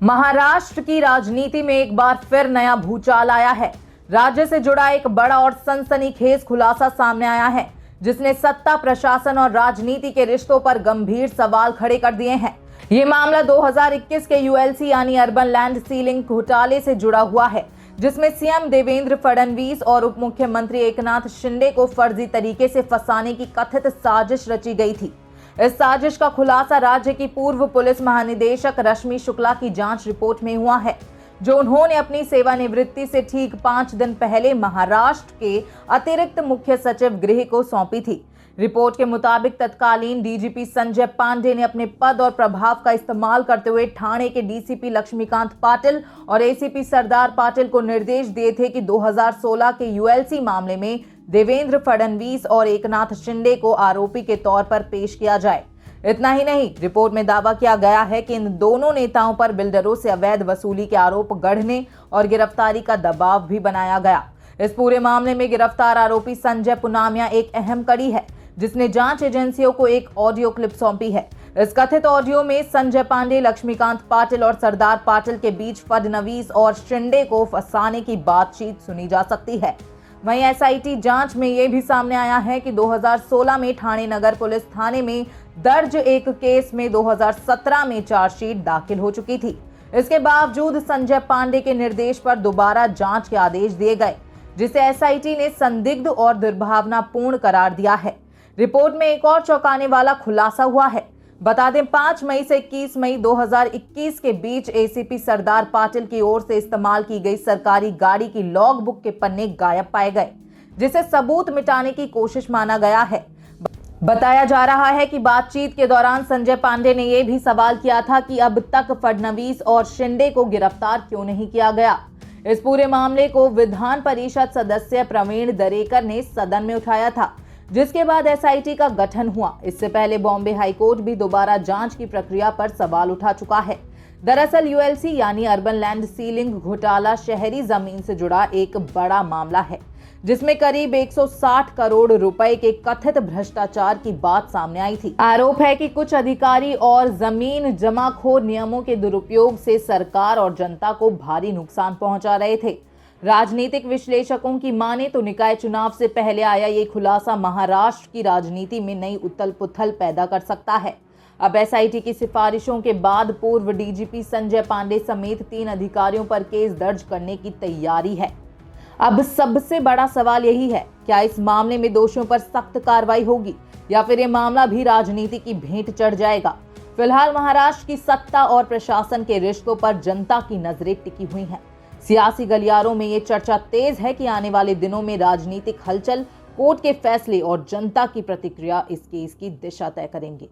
महाराष्ट्र की राजनीति में एक बार फिर नया भूचाल आया है। राज्य से जुड़ा एक बड़ा और सनसनीखेज खुलासा सामने आया है, जिसने सत्ता, प्रशासन और राजनीति के रिश्तों पर गंभीर सवाल खड़े कर दिए हैं। ये मामला 2021 के यूएलसी यानी अर्बन लैंड सीलिंग घोटाले से जुड़ा हुआ है, जिसमें सीएम देवेंद्र फडणवीस और उप मुख्यमंत्री एकनाथ शिंदे को फर्जी तरीके से फंसाने की कथित साजिश रची गई थी। इस साजिश का खुलासा राज्य की पूर्व पुलिस महानिदेशक रश्मि शुक्ला की जांच रिपोर्ट में हुआ है, जो उन्होंने अपनी सेवानिवृत्ति से ठीक 5 दिन पहले महाराष्ट्र के अतिरिक्त मुख्य सचिव गृह को सौंपी थी। रिपोर्ट के मुताबिक तत्कालीन डीजीपी संजय पांडे ने अपने पद और प्रभाव का इस्तेमाल करते हुए ठाणे के डीसीपी लक्ष्मीकांत पाटिल और एसीपी सरदार पाटिल को निर्देश दिए थे कि 2016 के यूएलसी मामले में देवेंद्र फडणवीस और एकनाथ शिंदे को आरोपी के तौर पर पेश किया जाए। इतना ही नहीं, रिपोर्ट में दावा किया गया है कि इन दोनों नेताओं पर बिल्डरों से अवैध वसूली के आरोप गढ़ने और गिरफ्तारी का दबाव भी बनाया गया। इस पूरे मामले में गिरफ्तार आरोपी संजय पुनामिया एक अहम कड़ी है, जिसने जांच एजेंसियों को एक ऑडियो क्लिप सौंपी है। इस कथित ऑडियो में संजय पांडे, लक्ष्मीकांत पाटिल और सरदार पाटिल के बीच फडणवीस और शिंदे को फंसाने की बातचीत सुनी जा सकती है। वहीं एसआईटी जांच में यह भी सामने आया है कि 2016 में ठाणे नगर पुलिस थाने में दर्ज एक केस में 2017 में चार्जशीट दाखिल हो चुकी थी। इसके बावजूद संजय पांडे के निर्देश पर दोबारा जांच के आदेश दिए गए, जिसे एसआईटी ने संदिग्ध और दुर्भावनापूर्ण करार दिया है। रिपोर्ट में एक और चौंकाने वाला खुलासा हुआ है। बता दें, 5 मई से 21 मई 2021 के बीच एसीपी सरदार पाटिल की ओर से इस्तेमाल की गई सरकारी गाड़ी की लॉग बुक के पन्ने गायब पाए गए, जिसे सबूत मिटाने की कोशिश माना गया है। बताया जा रहा है कि बातचीत के दौरान संजय पांडे ने यह भी सवाल किया था कि अब तक फडणवीस और शिंदे को गिरफ्तार क्यों नहीं किया गया। इस पूरे मामले को विधान परिषद सदस्य प्रवीण दरेकर ने सदन में उठाया था, जिसके बाद एसआईटी का गठन हुआ। इससे पहले बॉम्बे हाईकोर्ट भी दोबारा जांच की प्रक्रिया पर सवाल उठा चुका है। दरअसल यूएलसी यानी अर्बन लैंड सीलिंग घोटाला शहरी जमीन से जुड़ा एक बड़ा मामला है, जिसमें करीब 160 करोड़ रुपए के कथित भ्रष्टाचार की बात सामने आई थी। आरोप है कि कुछ अधिकारी और जमीन जमाखोर नियमों के दुरुपयोग से सरकार और जनता को भारी नुकसान पहुंचा रहे थे। राजनीतिक विश्लेषकों की माने तो निकाय चुनाव से पहले आया ये खुलासा महाराष्ट्र की राजनीति में नई उथल-पुथल पैदा कर सकता है। अब एसआईटी की सिफारिशों के बाद पूर्व डीजीपी संजय पांडे समेत 3 अधिकारियों पर केस दर्ज करने की तैयारी है। अब सबसे बड़ा सवाल यही है, क्या इस मामले में दोषियों पर सख्त कार्रवाई होगी या फिर ये मामला भी राजनीति की भेंट चढ़ जाएगा। फिलहाल महाराष्ट्र की सत्ता और प्रशासन के रिश्तों पर जनता की नजरें टिकी हुई हैं। सियासी गलियारों में ये चर्चा तेज है कि आने वाले दिनों में राजनीतिक हलचल, कोर्ट के फैसले और जनता की प्रतिक्रिया इस केस की दिशा तय करेंगे।